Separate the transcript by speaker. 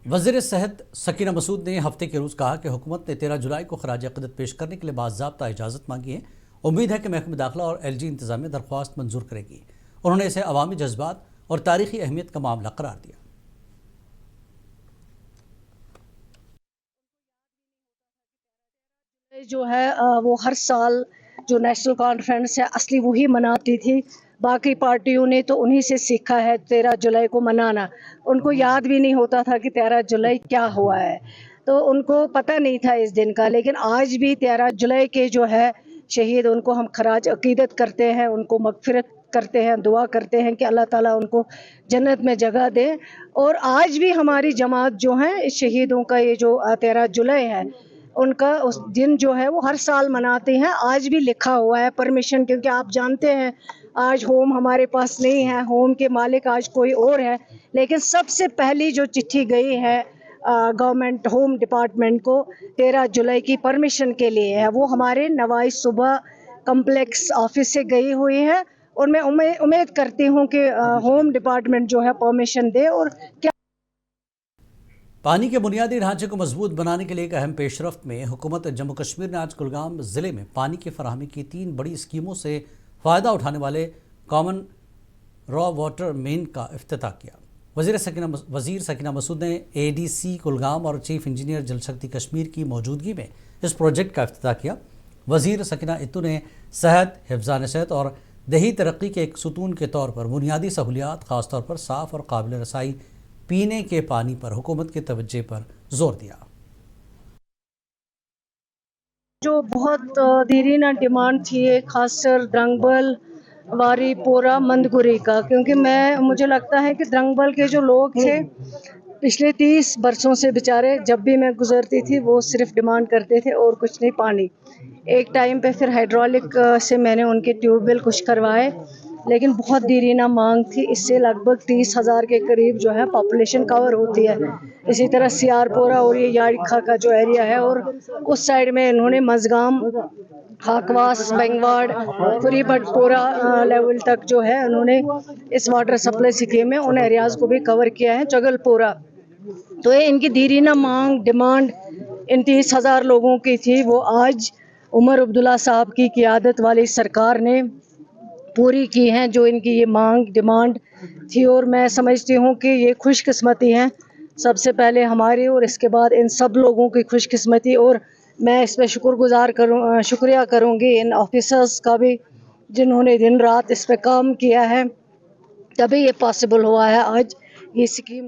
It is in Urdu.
Speaker 1: وزیر صحت سکینہ مسعود نے ہفتے کے روز کہا کہ حکومت نے 13 جولائی کو خراج عقیدت پیش کرنے کے لیے باضابطہ اجازت مانگی ہے۔ امید ہے کہ محکمہ داخلہ اور ایل جی انتظامیہ درخواست منظور کرے گی۔ انہوں نے اسے عوامی جذبات اور تاریخی اہمیت کا معاملہ قرار دیا۔
Speaker 2: جو ہے وہ ہر سال جو نیشنل کانفرنس ہے اصلی وہی مناتی تھی، باقی پارٹیوں نے تو انہی سے سیکھا ہے 13 جولائی کو منانا۔ ان کو یاد بھی نہیں ہوتا تھا کہ 13 جولائی کیا ہوا ہے، تو ان کو پتہ نہیں تھا اس دن کا، لیکن آج بھی 13 جولائی کے جو ہے شہید، ان کو ہم خراج عقیدت کرتے ہیں، ان کو مغفرت کرتے ہیں، دعا کرتے ہیں کہ اللہ تعالیٰ ان کو جنت میں جگہ دے۔ اور آج بھی ہماری جماعت جو ہے شہیدوں کا یہ جو 13 جولائی ہے ان کا اس دن جو ہے وہ ہر سال مناتے ہیں۔ آج بھی لکھا ہوا ہے پرمیشن، کیونکہ آپ جانتے ہیں آج ہوم ہمارے پاس نہیں ہے، ہوم کے مالک آج کوئی اور ہے، لیکن سب سے پہلی جو چٹھی گئی ہے گورنمنٹ ہوم ڈپارٹمنٹ کو 13 جولائی کی پرمیشن کے لیے ہے، وہ ہمارے نوائی صبح کمپلیکس آفس سے گئی ہوئی ہے، اور میں امید کرتی ہوں کہ ہوم ڈپارٹمنٹ جو ہے پرمیشن دے۔ اور کیا
Speaker 1: پانی کے بنیادی ڈھانچے کو مضبوط بنانے کے لیے ایک اہم پیش رفت میں حکومت جموں کشمیر نے آج کلگام ضلع میں پانی کی فراہمی کی 3 بڑی اسکیموں سے فائدہ اٹھانے والے کامن را واٹر مین کا افتتاح کیا۔ وزیر سکینہ مسعود نے اے ڈی سی کلگام اور چیف انجینئر جل شکتی کشمیر کی موجودگی میں اس پروجیکٹ کا افتتاح کیا۔ وزیر سکینہ اتو نے صحت، حفظان صحت اور دیہی ترقی کے ایک ستون کے طور پر بنیادی سہولیات، خاص طور پر صاف اور قابل رسائی پینے کے پانی پر حکومت کی توجہ پر زور دیا۔
Speaker 2: جو بہت دیرینہ ڈیمانڈ تھی خاص کر درنگبل، واری پورا، مندگری کا، کیونکہ مجھے لگتا ہے کہ درنگبل کے جو لوگ تھے پچھلے 30 برسوں سے بیچارے، جب بھی میں گزرتی تھی وہ صرف ڈیمانڈ کرتے تھے اور کچھ نہیں، پانی۔ ایک ٹائم پہ پھر ہائیڈرولک سے میں نے ان کے ٹیوب ویل کچھ کروائے، لیکن بہت دیرینہ مانگ تھی، اس سے لگ بھگ 30,000 کے قریب جو ہے پاپولیشن کور ہوتی ہے۔ اسی طرح سیار پورا اور یہ یاڑکھا کا جو ایریا ہے، اور اس سائڈ میں انہوں نے مزگام، ہاکواس، بنگواڑ، پوری بٹ پورا لیول تک جو ہے انہوں نے اس واٹر سپلائی اسکیم میں ان ایریاز کو بھی کور کیا ہے، چگل پورا۔ تو یہ ان کی دیرینہ مانگ، ڈیمانڈ ان 30,000 لوگوں کی تھی، وہ آج عمر عبداللہ صاحب کی قیادت والی سرکار نے پوری کی ہیں، جو ان کی یہ مانگ، ڈیمانڈ تھی۔ اور میں سمجھتی ہوں کہ یہ خوش قسمتی ہیں، سب سے پہلے ہماری اور اس کے بعد ان سب لوگوں کی خوش قسمتی، اور میں اس پہ شکریہ کروں گی ان آفیسرز کا بھی، جنہوں نے دن رات اس پہ کام کیا ہے، تبھی یہ پاسبل ہوا ہے آج یہ اسکیم۔